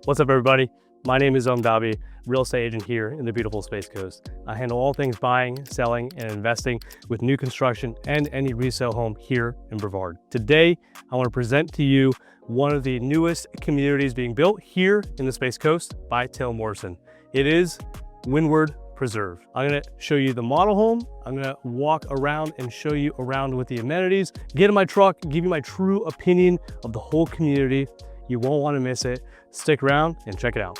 What's up, everybody? My name is Dabi, real estate agent here in the beautiful Space Coast. I handle all things buying, selling, and investing with new construction and any resale home here in Brevard. Today, I want to present to you one of the newest communities being built here in the Space Coast by Taylor Morrison. It is Windward Preserve. I'm going to show you the model home. I'm going to walk around and show you around with the amenities, get in my truck, give you my true opinion of the whole community. You won't want to miss it. Stick around and check it out.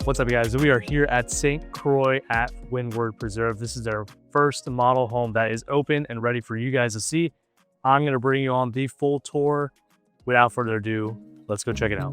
What's up, guys? We are here at Saint Croix at Windward Preserve. This is our first model home that is open and ready for you guys to see. I'm going to bring you on the full tour. Without further ado, let's go check it out.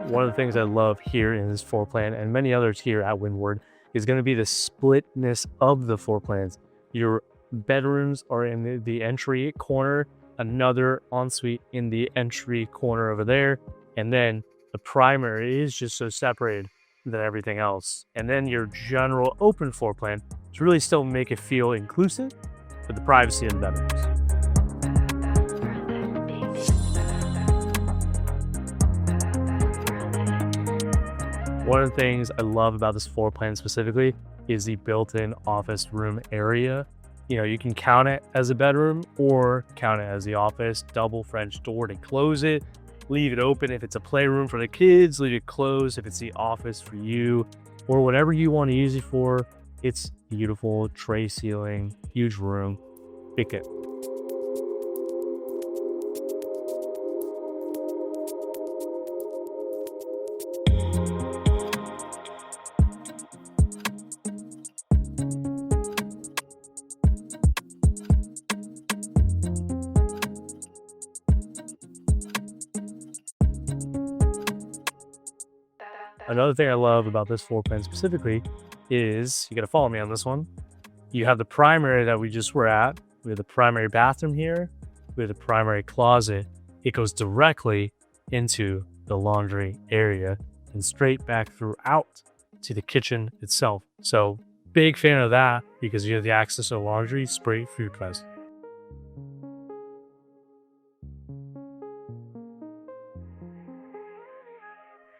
One of the things I love here in this floor plan and many others here at Windward is going to be the splitness of the floor plans. Your bedrooms are in the entry corner, another ensuite in the entry corner over there, and then the primary is just so separated than everything else. And then your general open floor plan to really still make it feel inclusive with the privacy of the bedrooms. One of the things I love about this floor plan specifically is the built-in office room area. You know, you can count it as a bedroom or count it as the office. Double French door to close it. Leave it open if it's a playroom for the kids. Leave it closed if it's the office for you or whatever you want to use it for. It's beautiful, tray ceiling, huge room. Pick it. Another thing I love about this floor plan specifically is, you got to follow me on this one. You have the primary that we just were at. We have the primary bathroom here. We have the primary closet. It goes directly into the laundry area and straight back throughout to the kitchen itself. So big fan of that because you have the access to laundry, spray, food press.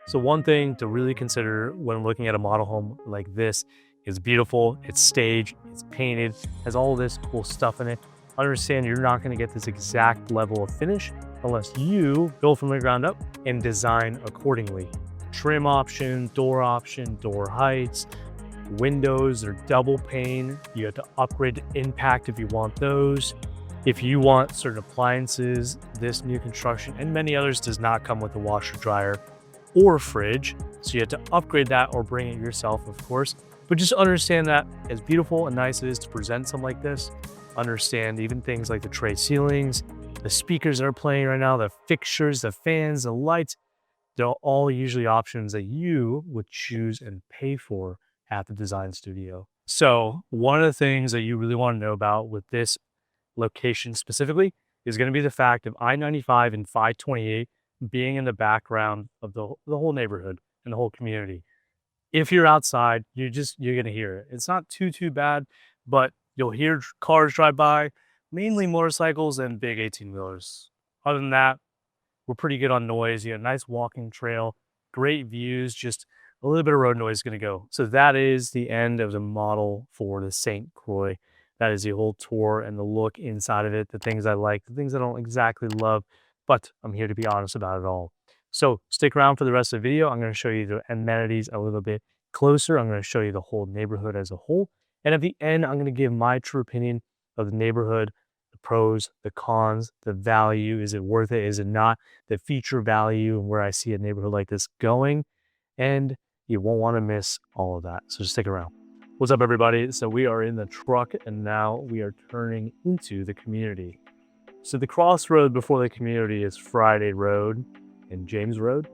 So one thing to really consider when looking at a model home like this is beautiful, it's staged, it's painted, has all this cool stuff in it. Understand you're not going to get this exact level of finish unless you build from the ground up and design accordingly. Trim option, door heights, windows are double pane. You have to upgrade the impact if you want those. If you want certain appliances, this new construction and many others does not come with a washer dryer or fridge, so you have to upgrade that or bring it yourself, of course. But just understand that as beautiful and nice it is to present something like this, understand even things like the tray ceilings, the speakers that are playing right now, the fixtures, the fans, the lights, they're all usually options that you would choose and pay for at the design studio. So one of the things that you really want to know about with this location specifically is going to be the fact of I-95 and 528 being in the background of the whole neighborhood and the whole community. If you're outside, you're going to hear it. It's not too bad, but you'll hear cars drive by, mainly motorcycles and big 18-wheelers. Other than that, we're pretty good on noise. You have a nice walking trail, great views, just a little bit of road noise is going to go. So that is the end of the model for the Saint Croix. That is the whole tour and the look inside of it, the things I like, the things I don't exactly love, but I'm here to be honest about it all. So stick around for the rest of the video. I'm going to show you the amenities a little bit closer. I'm going to show you the whole neighborhood as a whole. And at the end, I'm going to give my true opinion of the neighborhood, the pros, the cons, the value. Is it worth it? Is it not? The feature value and where I see a neighborhood like this going. And you won't want to miss all of that. So just stick around. What's up, everybody? So we are in the truck and now we are turning into the community. So the crossroad before the community is Friday Road and James Road.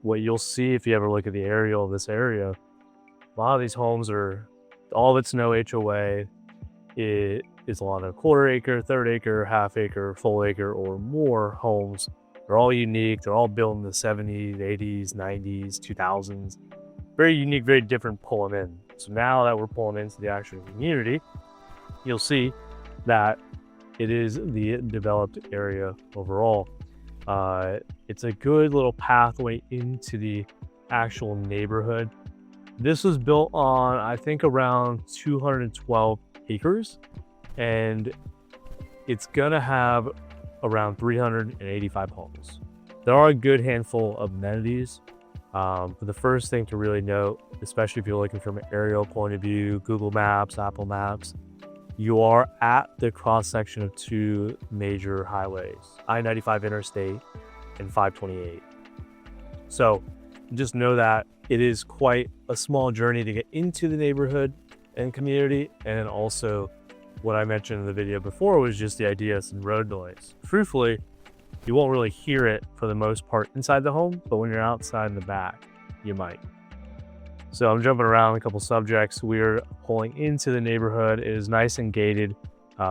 What you'll see if you ever look at the aerial of this area, a lot of these homes are, all of it's no HOA. It is a lot of quarter acre, third acre, half acre, full acre, or more homes. They're all unique. They're all built in the 70s, 80s, 90s, 2000s. Very unique, very different pulling in. So now that we're pulling into the actual community, you'll see that it is the developed area overall. It's a good little pathway into the actual neighborhood. This was built on, I think, around 212 acres, and it's gonna have around 385 homes. There are a good handful of amenities. But the first thing to really note, especially if you're looking from an aerial point of view, Google Maps, Apple Maps, you are at the cross section of two major highways, I-95 Interstate and 528. So just know that it is quite a small journey to get into the neighborhood and community. And also what I mentioned in the video before was just the idea of some road noise. Truthfully, you won't really hear it for the most part inside the home, but when you're outside in the back, you might. So I'm jumping around a couple subjects. We're pulling into the neighborhood. It is nice and gated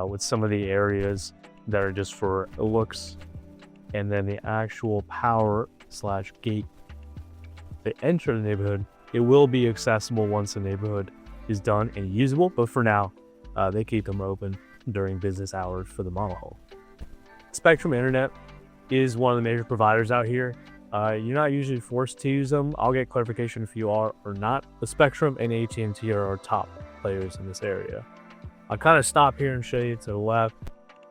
with some of the areas that are just for looks. And then the actual power/gate, they enter the neighborhood. It will be accessible once the neighborhood is done and usable, but for now, they keep them open during business hours for the model home. Spectrum Internet is one of the major providers out here. You're not usually forced to use them. I'll get clarification if you are or not. The Spectrum and AT&T are our top players in this area. I'll kind of stop here and show you to the left.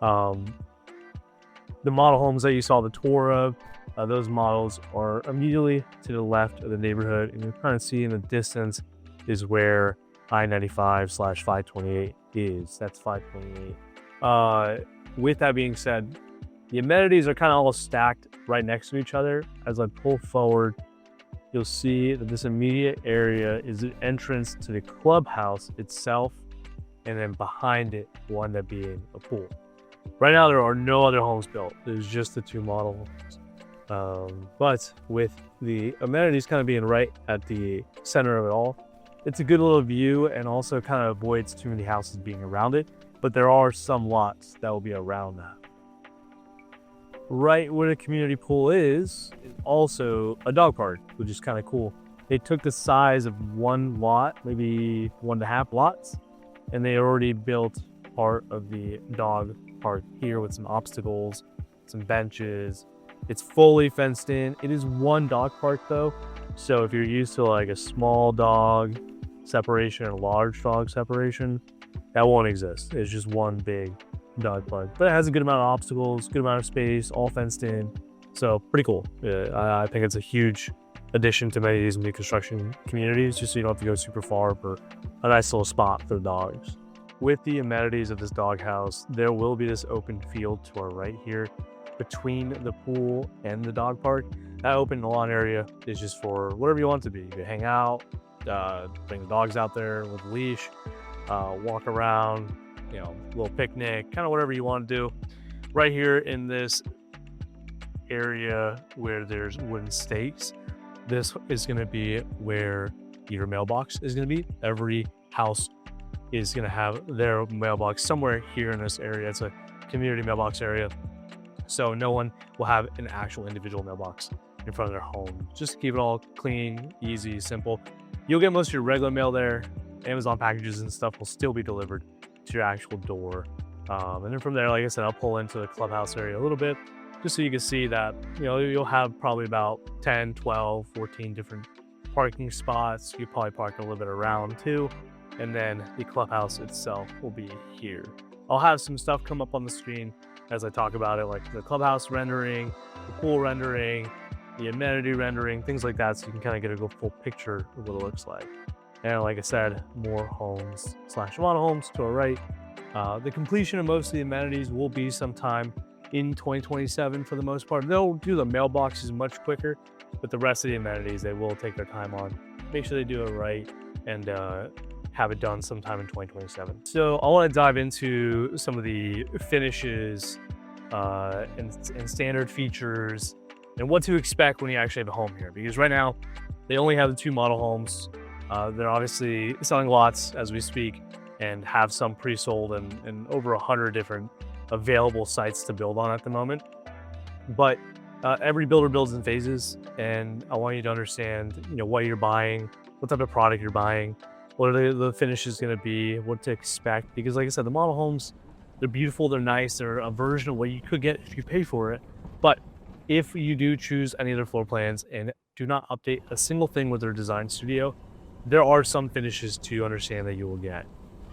The model homes that you saw the tour of, those models are immediately to the left of the neighborhood, and you kind of see in the distance is where I-95/528 is. That's 528. With that being said, the amenities are kind of all stacked right next to each other. As I pull forward, you'll see that this immediate area is the entrance to the clubhouse itself, and then behind it will end up being a pool. Right now, there are no other homes built. There's just the two model homes. But with the amenities kind of being right at the center of it all, it's a good little view and also kind of avoids too many houses being around it. But there are some lots that will be around that. Right where the community pool is also a dog park, which is kind of cool. They took the size of one lot, maybe 1.5 lots, and they already built part of the dog park here with some obstacles, some benches. It's fully fenced in. It is one dog park though. So if you're used to like a small dog separation and a large dog separation, that won't exist. It's just one big dog park, but it has a good amount of obstacles, good amount of space, all fenced in. So pretty cool. I think it's a huge addition to many of these new construction communities, just so you don't have to go super far for a nice little spot for the dogs. With the amenities of this doghouse, there will be this open field to our right here between the pool and the dog park. That open lawn area is just for whatever you want it to be. You can hang out, bring the dogs out there with a leash, walk around, little picnic, kind of whatever you want to do. Right here in this area where there's wooden stakes, this is going to be where your mailbox is going to be. Every house is going to have their mailbox somewhere here in this area. It's a community mailbox area, so no one will have an actual individual mailbox in front of their home. Just to keep it all clean, easy, simple. You'll get most of your regular mail there. Amazon packages and stuff will still be delivered to your actual door. And then from there, like I said, I'll pull into the clubhouse area a little bit just so you can see that, you'll have probably about 10, 12, 14 different parking spots. You probably park a little bit around too. And then the clubhouse itself will be here. I'll have some stuff come up on the screen as I talk about it, like the clubhouse rendering, the pool rendering, the amenity rendering, things like that, so you can kind of get a full picture of what it looks like. And like I said, more homes / model homes to our right. The completion of most of the amenities will be sometime in 2027 for the most part. They'll do the mailboxes much quicker, but the rest of the amenities, they will take their time on. Make sure they do it right and have it done sometime in 2027. So I want to dive into some of the finishes and standard features and what to expect when you actually have a home here. Because right now, they only have the 2 model homes. They're obviously selling lots as we speak and have some pre-sold and over 100 different available sites to build on at the moment. But every builder builds in phases, and I want you to understand, what you're buying, what type of product you're buying, what are the finishes going to be, what to expect. Because like I said, the model homes, they're beautiful, they're nice, they're a version of what you could get if you pay for it. But if you do choose any of their floor plans and do not update a single thing with their design studio, there are some finishes to understand that you will get.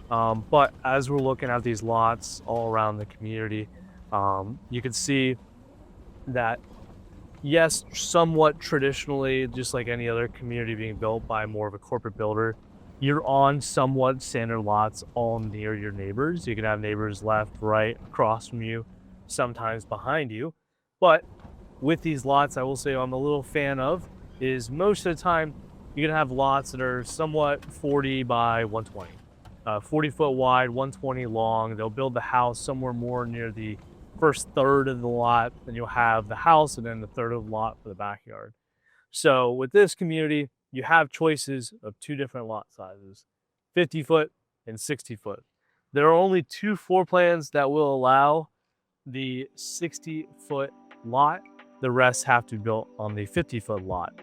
But as we're looking at these lots all around the community, you can see that, yes, somewhat traditionally, just like any other community being built by more of a corporate builder, you're on somewhat standard lots all near your neighbors. You can have neighbors left, right, across from you, sometimes behind you. But with these lots, I will say I'm a little fan of is most of the time you're gonna have lots that are somewhat 40 by 120, 40 foot wide, 120 long. They'll build the house somewhere more near the first third of the lot, then you'll have the house and then the third of the lot for the backyard. So with this community, you have choices of 2 different lot sizes, 50 foot and 60 foot. There are only 2 floor plans that will allow the 60 foot lot. The rest have to be built on the 50 foot lot.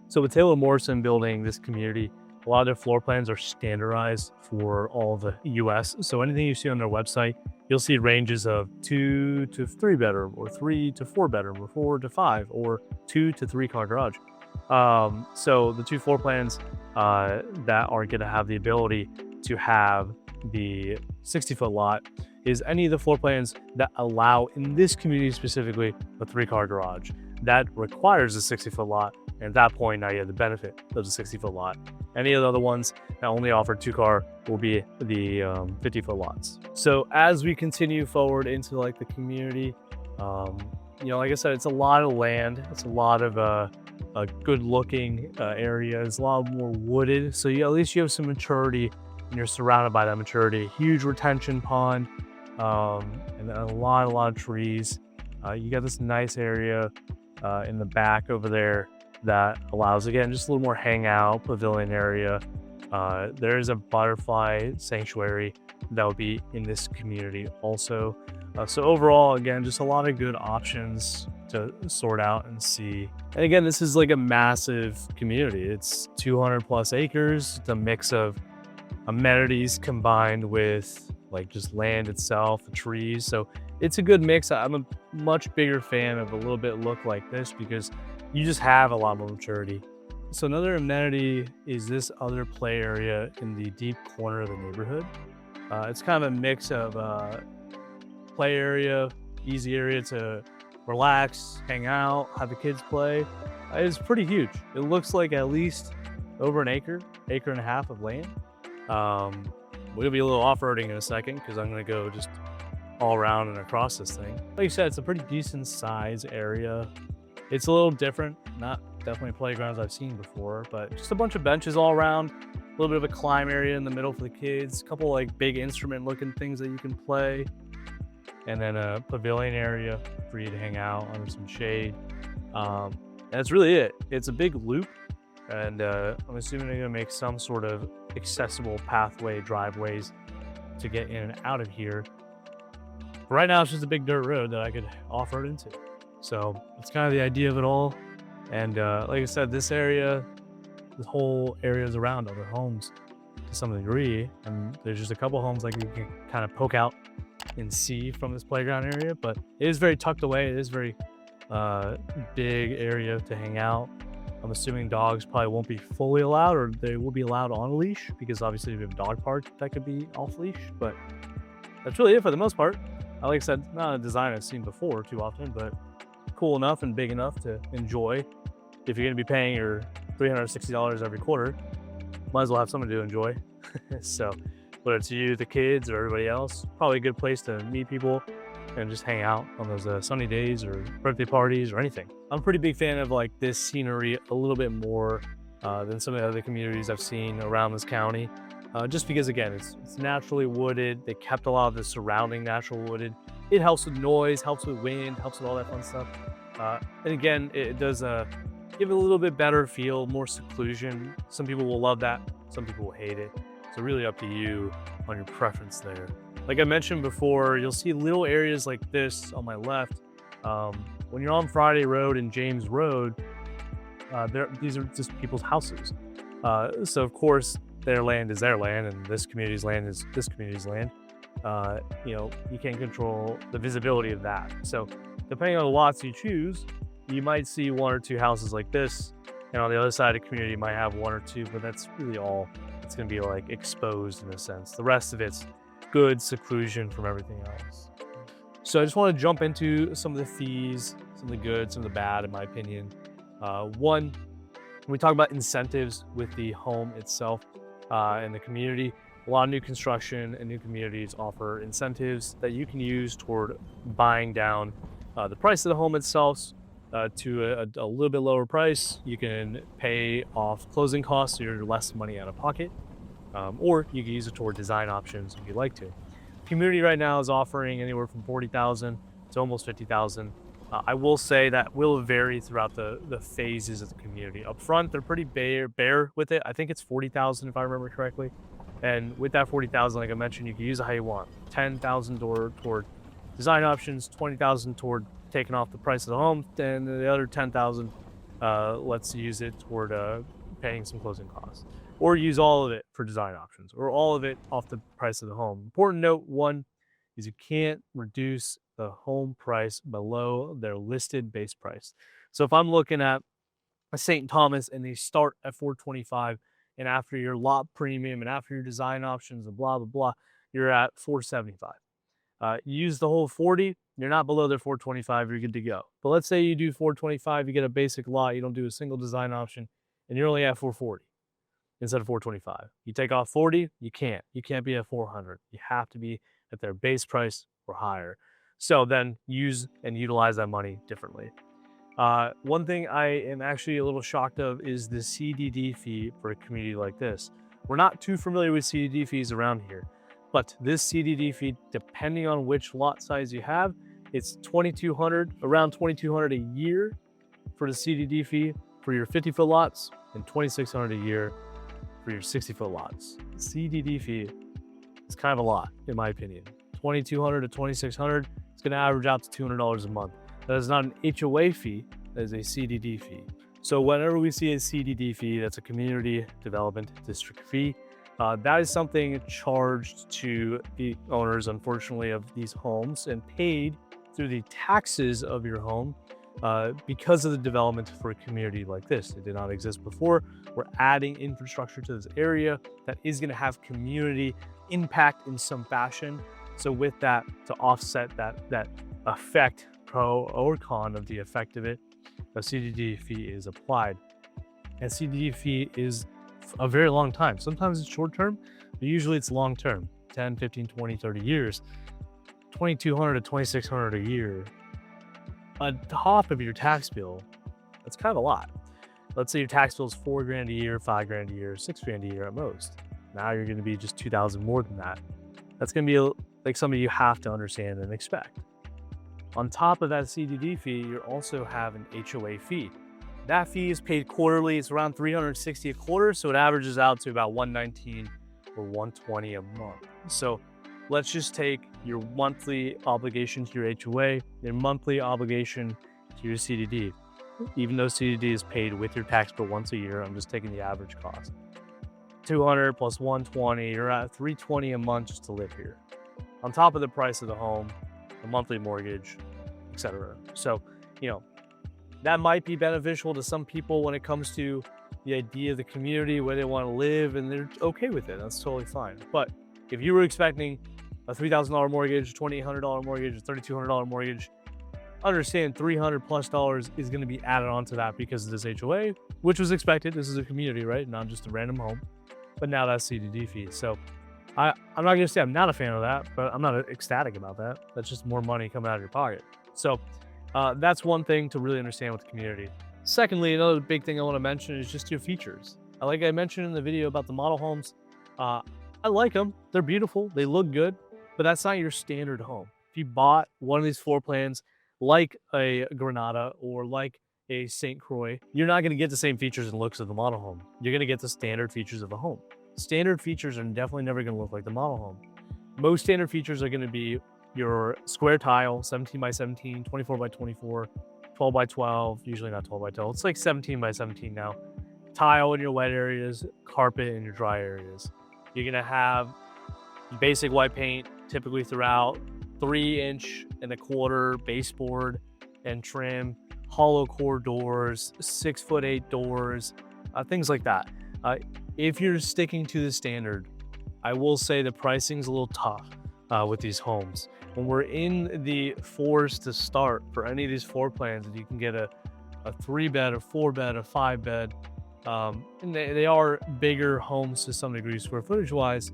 So with Taylor Morrison building this community, a lot of their floor plans are standardized for all the US. So anything you see on their website, you'll see ranges of 2 to 3 bedroom, or 3 to 4 bedroom, or 4 to 5, or 2 to 3 car garage. So the 2 floor plans that are going to have the ability to have the 60 foot lot is any of the floor plans that allow, in this community specifically, a 3 car garage. That requires a 60 foot lot. And at that point, now you have the benefit of the 60 foot lot. Any of the other ones that only offer 2 car will be the 50 foot lots. So as we continue forward into like the community, like I said, it's a lot of land. It's a lot of a good looking area. It's a lot more wooded. So at least you have some maturity and you're surrounded by that maturity. Huge retention pond and a lot of trees. You got this nice area in the back over there that allows, again, just a little more hangout pavilion area. There is a butterfly sanctuary that would be in this community also. So overall, again, just a lot of good options to sort out and see. And again, this is like a massive community. It's 200 plus acres. It's a mix of amenities combined with like just land itself, the trees. So it's a good mix. I'm a much bigger fan of a little bit look like this because you just have a lot more maturity. So another amenity is this other play area in the deep corner of the neighborhood. It's kind of a mix of play area, easy area to relax, hang out, have the kids play. It's pretty huge. It looks like at least over an acre and a half of land. We'll be a little off-roading in a second because I'm going to go just all around and across this thing. Like you said, it's a pretty decent size area. It's a little different, not definitely playgrounds I've seen before, but just a bunch of benches all around, a little bit of a climb area in the middle for the kids, a couple like big instrument looking things that you can play, and then a pavilion area for you to hang out under some shade. And that's really it. It's a big loop, and I'm assuming they're gonna make some sort of accessible pathway, driveways to get in and out of here. But right now it's just a big dirt road that I could off-road into. So it's kind of the idea of it all. And like I said, this whole area is around other homes to some degree. And there's just a couple homes like you can kind of poke out and see from this playground area. But it is very tucked away. It is very big area to hang out. I'm assuming dogs probably won't be fully allowed, or they will be allowed on a leash because obviously we have a dog park that could be off leash. But that's really it for the most part. Like I said, not a design I've seen before too often, but cool enough and big enough to enjoy. If you're going to be paying your $360 every quarter, might as well have something to enjoy. So whether it's you, the kids, or everybody else, probably a good place to meet people and just hang out on those sunny days or birthday parties or anything. I'm a pretty big fan of like this scenery a little bit more than some of the other communities I've seen around this county. Just because, again, it's naturally wooded. They kept a lot of the surrounding natural wooded. it helps with noise, helps with wind, helps with all that fun stuff. And again, it does give it a little bit better feel, more seclusion. Some people will love that, some people will hate it. So really up to you on your preference there. Like I mentioned before, you'll see little areas like this on my left. When you're on Friday Road and James Road, these are just people's houses. So of course, their land is their land, and this community's land is this community's land. You can't control the visibility of that. So depending on the lots you choose, you might see one or two houses like this, and on the other side of the community you might have one or two, but that's really all it's going to be like exposed in a sense. The rest of it's good seclusion from everything else. So I just want to jump into some of the fees, some of the good, some of the bad, in my opinion. One, when we talk about incentives with the home itself and the community, a lot of new construction and new communities offer incentives that you can use toward buying down the price of the home itself to a little bit lower price. You can pay off closing costs, so you're less money out of pocket, or you can use it toward design options if you'd like to. Community right now is offering anywhere from $40,000 to almost $50,000. I will say that will vary throughout the phases of the community. Up front, they're pretty bare with it. I think it's $40,000 if I remember correctly. And with that $40,000, like I mentioned, you can use it how you want. $10,000 toward design options, $20,000 toward taking off the price of the home, and the other $10,000 let's use it toward paying some closing costs, or use all of it for design options, or all of it off the price of the home. Important note one is you can't reduce the home price below their listed base price. So if I'm looking at a St. Thomas and they start at $425, and after your lot premium and after your design options and blah blah blah, you're at $475. Use the whole 40, you're not below their $425, you're good to go. But let's say you do $425, you get a basic lot, you don't do a single design option, and you're only at $440 instead of $425. You take off $40, you can't be at $400. You have to be at their base price or higher. So then use and utilize that money differently. One thing I am actually a little shocked of is the CDD fee for a community like this. We're not too familiar with CDD fees around here, but this CDD fee, depending on which lot size you have, it's $2,200, around $2,200 a year for the CDD fee for your 50-foot lots, and $2,600 a year for your 60-foot lots. The CDD fee is kind of a lot, in my opinion. $2,200 to $2,600, it's going to average out to $200 a month. That is not an HOA fee, that is a CDD fee. So whenever we see a CDD fee, that's a community development district fee. That is something charged to the owners, unfortunately, of these homes and paid through the taxes of your home because of the development for a community like this. It did not exist before. We're adding infrastructure to this area that is going to have community impact in some fashion. So with that, to offset that effect, pro or con of the effect of it, a CDD fee is applied. And CDD fee is a very long time. Sometimes it's short term, but usually it's long term, 10, 15, 20, 30 years. $2,200 to $2,600 a year on top of your tax bill. That's kind of a lot. Let's say your tax bill is $4,000 a year, $5,000 a year, $6,000 a year at most. Now you're going to be just $2,000 more than that. That's going to be like something you have to understand and expect. On top of that CDD fee, you also have an HOA fee. That fee is paid quarterly. It's around $360 a quarter, so it averages out to about $119 or $120 a month. So let's just take your monthly obligation to your HOA, your monthly obligation to your CDD. Even though CDD is paid with your tax bill once a year, I'm just taking the average cost. $200 plus $120, you're at $320 a month just to live here. On top of the price of the home, the monthly mortgage, etc. So, that might be beneficial to some people when it comes to the idea of the community where they want to live and they're okay with it. That's totally fine. But if you were expecting a $3,000 mortgage, $2,800 mortgage, a $3,200 mortgage, understand $300 plus is going to be added onto that because of this HOA, which was expected. This is a community, right? Not just a random home. But now that's CDD fee. So I'm not going to say I'm not a fan of that, but I'm not ecstatic about that. That's just more money coming out of your pocket. So that's one thing to really understand with the community. Secondly, another big thing I want to mention is just your features. Like I mentioned in the video about the model homes, I like them. They're beautiful. They look good, but that's not your standard home. if you bought one of these floor plans like a Granada or like a Saint Croix, you're not going to get the same features and looks of the model home. You're going to get the standard features of a home. Standard features are definitely never going to look like the model home. Most standard features are going to be your square tile, 17 by 17, 24 by 24, 12 by 12, usually not 12 by 12. It's like 17 by 17 now. Tile in your wet areas, carpet in your dry areas. You're going to have basic white paint typically throughout, 3.25-inch baseboard and trim, hollow core doors, 6'8" doors, things like that. If you're sticking to the standard, I will say the pricing's a little tough with these homes. When we're in the fours to start for any of these floor plans, and you can get a 3-bed, a 4-bed, a 5-bed, and they are bigger homes to some degree square footage wise,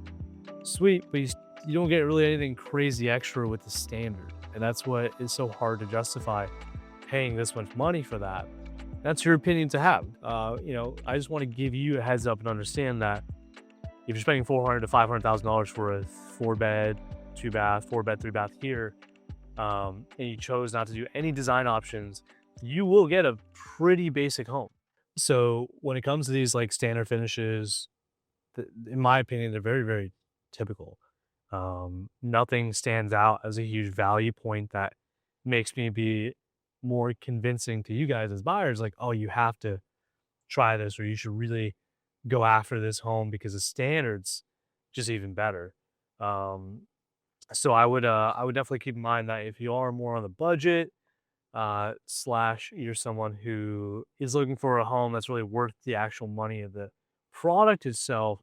sweet, but you don't get really anything crazy extra with the standard. And that's what is so hard to justify paying this much money for that. That's your opinion to have. I just want to give you a heads up and understand that if you're spending $400,000 to $500,000 for a 4-bed, 2-bath, 4-bed, 3-bath here, and you chose not to do any design options, you will get a pretty basic home. So when it comes to these like standard finishes, in my opinion, they're very, very typical. Nothing stands out as a huge value point that makes me be more convincing to you guys as buyers, like, oh, you have to try this, or you should really go after this home because the standards just even better. So I would definitely keep in mind that if you are more on the budget, slash you're someone who is looking for a home that's really worth the actual money of the product itself,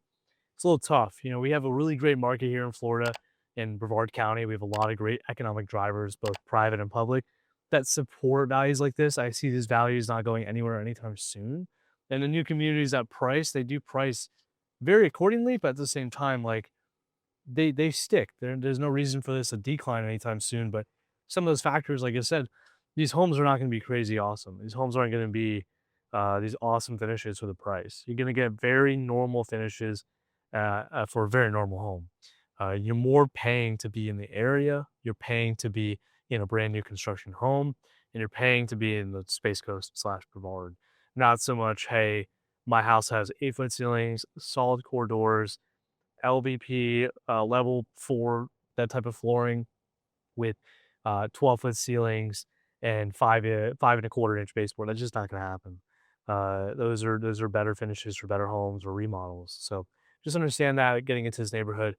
it's a little tough. We have a really great market here in Florida, in Brevard County. We have a lot of great economic drivers, both private and public, that support values like this. I see these values not going anywhere anytime soon. And the new communities that price, they do price very accordingly, but at the same time, like they stick. There's no reason for this to decline anytime soon. But some of those factors, like I said, these homes are not going to be crazy awesome. These homes aren't going to be these awesome finishes for the price. You're going to get very normal finishes for a very normal home. You're more paying to be in the area. You're paying to be in a brand new construction home, and you're paying to be in the Space Coast / Brevard. Not so much, hey, my house has 8-foot ceilings, solid core doors, LVP, level 4, that type of flooring with 12-foot ceilings and 5.25-inch baseboard. That's just not going to happen. Those are better finishes for better homes or remodels. So just understand that getting into this neighborhood,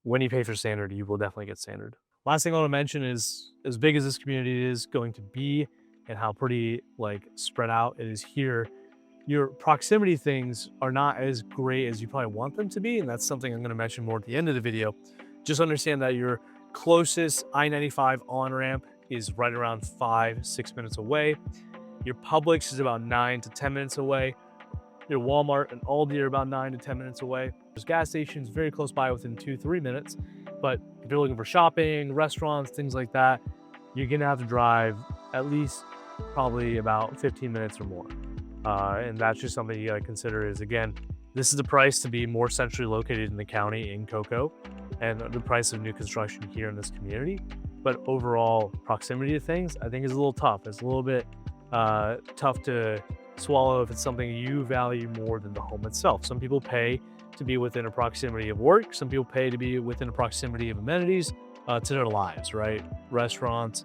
when you pay for standard, you will definitely get standard. Last thing I want to mention is, as big as this community is going to be and how pretty like spread out it is here, your proximity things are not as great as you probably want them to be. And that's something I'm going to mention more at the end of the video. Just understand that your closest I-95 on-ramp is right around 5-6 minutes away. Your Publix is about 9 to 10 minutes away. Your Walmart and Aldi are about 9 to 10 minutes away. There's gas stations very close by within 2-3 minutes. But if you're looking for shopping, restaurants, things like that, you're gonna have to drive at least probably about 15 minutes or more. And that's just something you gotta consider is, again, this is the price to be more centrally located in the county in Cocoa and the price of new construction here in this community. But overall proximity to things, I think, is a little tough. It's a little bit tough to swallow if it's something you value more than the home itself. Some people pay to be within a proximity of work. Some people pay to be within a proximity of amenities to their lives, right? Restaurants,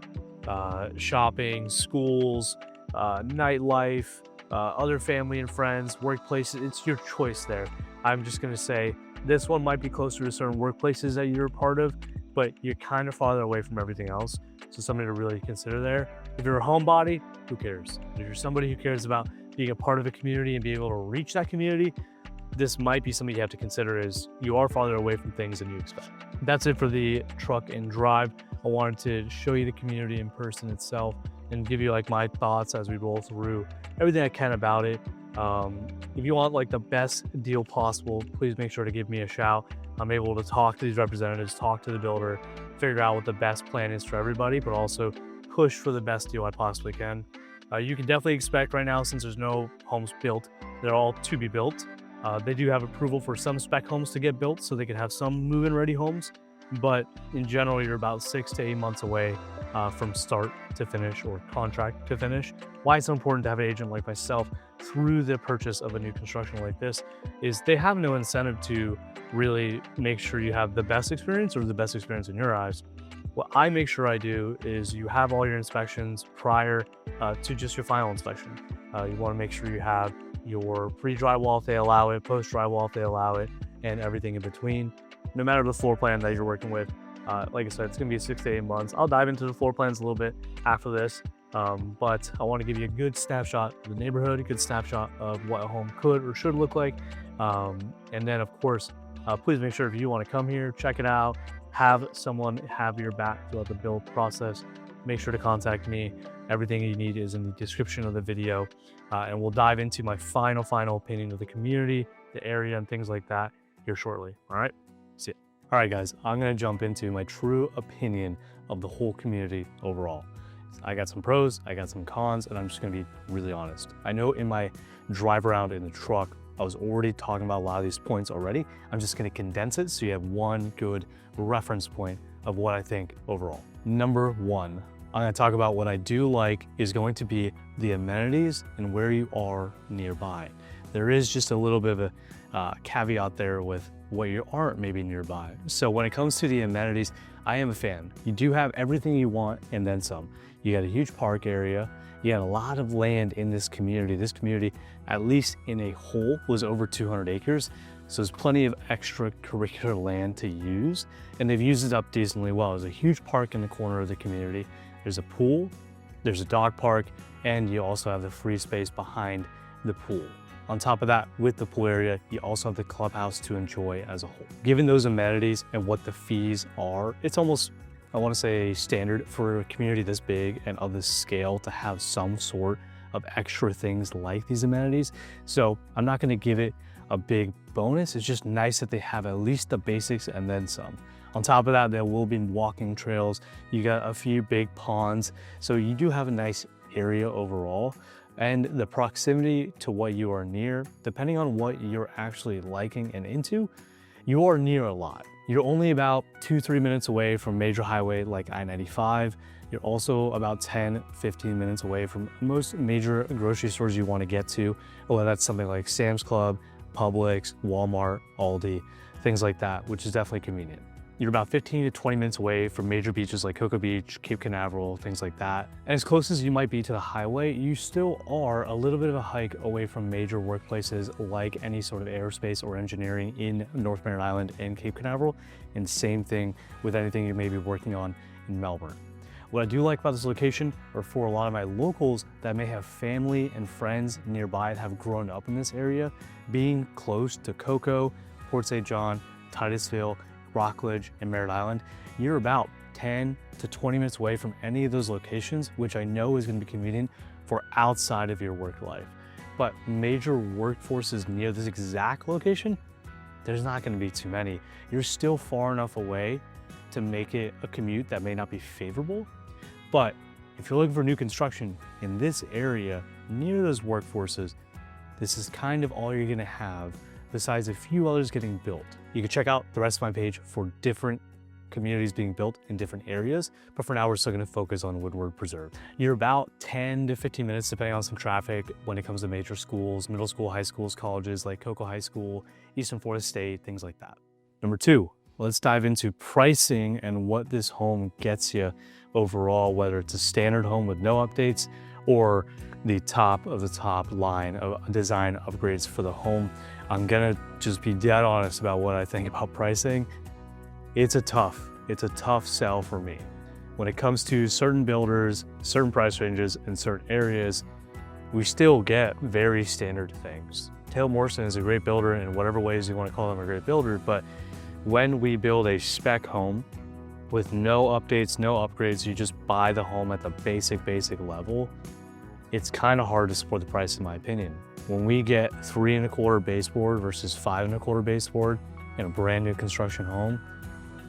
shopping, schools, nightlife, other family and friends, workplaces. It's your choice there. I'm just going to say this one might be closer to certain workplaces that you're a part of, but you're kind of farther away from everything else. So something to really consider there. If you're a homebody, who cares? If you're somebody who cares about being a part of a community and being able to reach that community, this might be something you have to consider, is you are farther away from things than you expect. That's it for the truck and drive. I wanted to show you the community in person itself and give you like my thoughts as we roll through everything I can about it. If you want like the best deal possible, please make sure to give me a shout. I'm able to talk to these representatives, talk to the builder, figure out what the best plan is for everybody, but also push for the best deal I possibly can. You can definitely expect right now, since there's no homes built, they're all to be built. They do have approval for some spec homes to get built, so they can have some move-in ready homes. but in general, you're about 6 to 8 months away from start to finish or contract to finish. Why it's so important to have an agent like myself through the purchase of a new construction like this is they have no incentive to really make sure you have the best experience or the best experience in your eyes. What I make sure I do is you have all your inspections prior to just your final inspection. You want to make sure you have your pre-drywall if they allow it, post-drywall if they allow it, and everything in between. No matter the floor plan that you're working with, like I said, it's going to be 6 to 8 months. I'll dive into the floor plans a little bit after this, but I want to give you a good snapshot of the neighborhood, a good snapshot of what a home could or should look like. And then, of course, please make sure if you want to come here, check it out, have someone have your back throughout the build process, make sure to contact me. Everything you need is in the description of the video, and we'll dive into my final opinion of the community, the area, and things like that here shortly. All right, see ya. All right, guys, I'm gonna jump into my true opinion of the whole community overall. I got some pros, I got some cons, and I'm just gonna be really honest. I know in my drive around in the truck, I was already talking about a lot of these points already. I'm just gonna condense it so you have one good reference point of what I think overall. Number one, I'm gonna talk about what I do like is going to be the amenities and where you are nearby. There is just a little bit of a caveat there with what you aren't maybe nearby. So when it comes to the amenities, I am a fan. You do have everything you want and then some. You got a huge park area. You got a lot of land in this community. This community, at least in a whole, was over 200 acres. So there's plenty of extracurricular land to use, and they've used it up decently well. There's a huge park in the corner of the community. There's a pool, there's a dog park, and you also have the free space behind the pool. On top of that, with the pool area, you also have the clubhouse to enjoy as a whole. Given those amenities and what the fees are, it's almost, I want to say, standard for a community this big and of this scale to have some sort of extra things like these amenities. So I'm not going to give it a big bonus. It's just nice that they have at least the basics and then some. On top of that, there will be walking trails. You got a few big ponds. So you do have a nice area overall. And the proximity to what you are near, depending on what you're actually liking and into, you are near a lot. You're only about 2-3 minutes away from major highway like I-95. You're also about 10-15 minutes away from most major grocery stores you want to get to, whether that's something like Sam's Club, Publix, Walmart, Aldi, things like that, which is definitely convenient. You're about 15 to 20 minutes away from major beaches like Cocoa Beach, Cape Canaveral, things like that. And as close as you might be to the highway, you still are a little bit of a hike away from major workplaces like any sort of aerospace or engineering in North Merritt Island and Cape Canaveral. And same thing with anything you may be working on in Melbourne. What I do like about this location, or for a lot of my locals that may have family and friends nearby that have grown up in this area, being close to Cocoa, Port St. John, Titusville, Rockledge, and Merritt Island, you're about 10 to 20 minutes away from any of those locations, which I know is going to be convenient for outside of your work life. But major workforces near this exact location, there's not going to be too many. You're still far enough away to make it a commute that may not be favorable. But if you're looking for new construction in this area near those workforces, this is kind of all you're going to have besides a few others getting built. You can check out the rest of my page for different communities being built in different areas, but for now we're still going to focus on Windward Preserve. You're about 10 to 15 minutes depending on some traffic when it comes to major schools, middle school, high schools, colleges like Cocoa High School, Eastern Florida State, things like that. Number two, let's dive into pricing and what this home gets you overall, whether it's a standard home with no updates or the top of the top line of design upgrades for the home. I'm gonna just be dead honest about what I think about pricing. It's a tough sell for me. When it comes to certain builders, certain price ranges in certain areas, we still get very standard things. Taylor Morrison is a great builder in whatever ways you want to call him a great builder, but when we build a spec home with no updates, no upgrades, you just buy the home at the basic level, it's kind of hard to support the price in my opinion. When we get 3 1/4 baseboard versus 5 1/4 baseboard in a brand new construction home,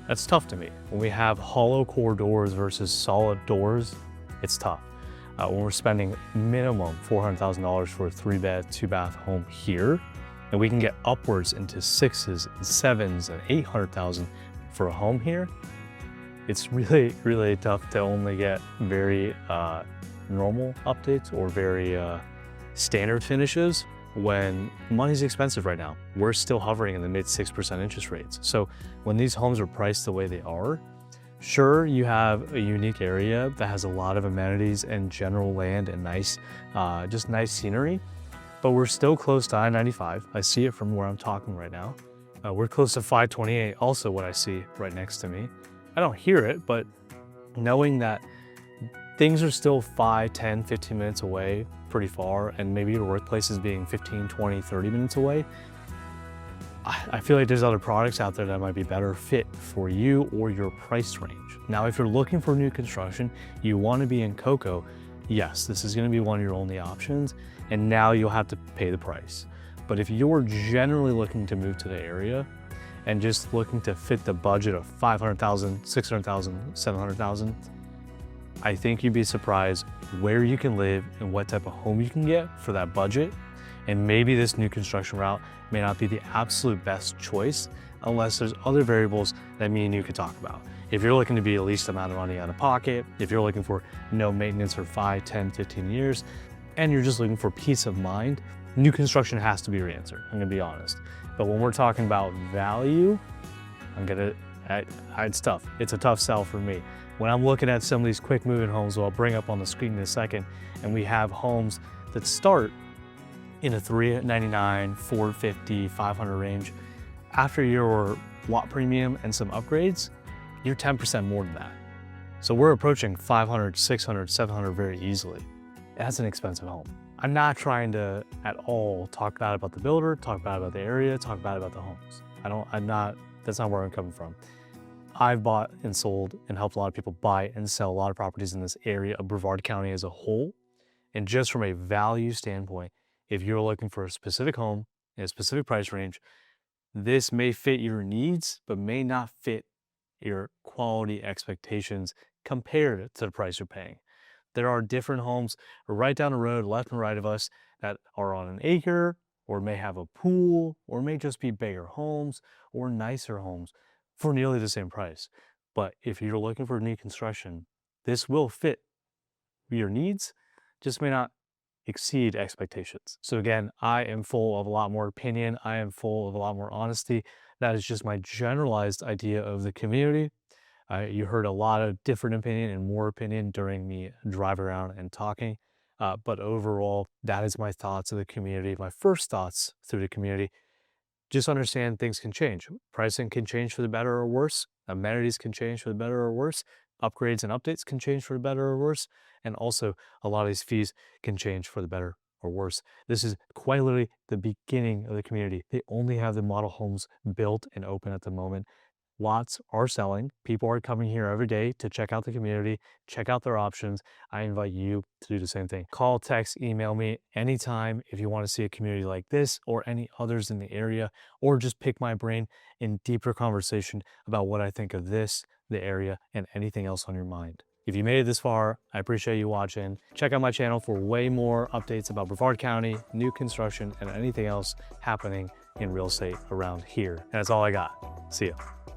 that's tough to me. When we have hollow core doors versus solid doors, it's tough. When we're spending minimum $400,000 for a 3-bed, 2-bath home here, and we can get upwards into 6s and 7s and 800,000 for a home here, it's really, really tough to only get very normal updates or very standard finishes when money's expensive right now. We're still hovering in the mid 6% interest rates. So when these homes are priced the way they are, sure, you have a unique area that has a lot of amenities and general land and nice, just nice scenery, but we're still close to I-95. I see it from where I'm talking right now. We're close to 528, also what I see right next to me. I don't hear it, but knowing that things are still 5, 10, 15 minutes away, pretty far, and maybe your workplace is being 15, 20, 30 minutes away, I feel like there's other products out there that might be better fit for you or your price range. Now, if you're looking for new construction, you want to be in Cocoa, yes, this is going to be one of your only options, and now you'll have to pay the price. But if you're generally looking to move to the area and just looking to fit the budget of $500,000, $600,000, $700,000, I think you'd be surprised where you can live and what type of home you can get for that budget. And maybe this new construction route may not be the absolute best choice unless there's other variables that me and you could talk about. If you're looking to be the least amount of money out of pocket, if you're looking for no maintenance for 5, 10, 15 years, and you're just looking for peace of mind, new construction has to be your answer, I'm gonna be honest. But when we're talking about value, it's tough. It's a tough sell for me. When I'm looking at some of these quick moving homes, I'll bring up on the screen in a second, and we have homes that start in a $399, $450, $500 range. After your lot premium and some upgrades, you're 10% more than that. So we're approaching $500, $600, $700 very easily. That's an expensive home. I'm not trying to at all talk bad about the builder, talk bad about the area, talk bad about the homes. That's not where I'm coming from. I've bought and sold and helped a lot of people buy and sell a lot of properties in this area of Brevard County as a whole. And just from a value standpoint, if you're looking for a specific home in a specific price range, this may fit your needs, but may not fit your quality expectations compared to the price you're paying. There are different homes right down the road, left and right of us, that are on an acre, or may have a pool, or may just be bigger homes or nicer homes for nearly the same price. But if you're looking for new construction, this will fit your needs, just may not exceed expectations. So again, I am full of a lot more opinion. I am full of a lot more honesty. That is just my generalized idea of the community. You heard a lot of different opinion and more opinion during me driving around and talking. But overall, that is my thoughts of the community, my first thoughts through the community. Just understand things can change. Pricing can change for the better or worse. Amenities can change for the better or worse. Upgrades and updates can change for the better or worse. And also, a lot of these fees can change for the better or worse. This is quite literally the beginning of the community. They only have the model homes built and open at the moment. Lots are selling. People are coming here every day to check out the community, check out their options. I invite you to do the same thing. Call, text, email me anytime if you want to see a community like this or any others in the area, or just pick my brain in deeper conversation about what I think of this, the area, and anything else on your mind. If you made it this far, I appreciate you watching. Check out my channel for way more updates about Brevard County, new construction, and anything else happening in real estate around here. And that's all I got. See ya.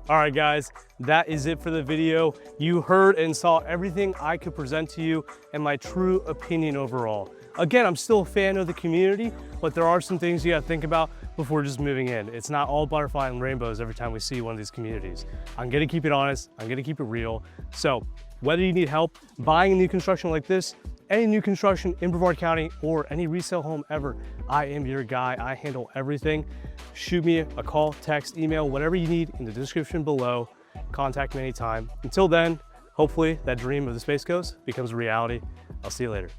All right, guys, that is it for the video. You heard and saw everything I could present to you and my true opinion overall. Again, I'm still a fan of the community, but there are some things you gotta think about before just moving in. It's not all butterfly and rainbows every time we see one of these communities. I'm gonna keep it honest, I'm gonna keep it real. So whether you need help buying a new construction like this, any new construction in Brevard County, or any resale home ever, I am your guy. I handle everything. Shoot me a call, text, email, whatever you need in the description below. Contact me anytime. Until then, hopefully that dream of the Space Coast becomes a reality. I'll see you later.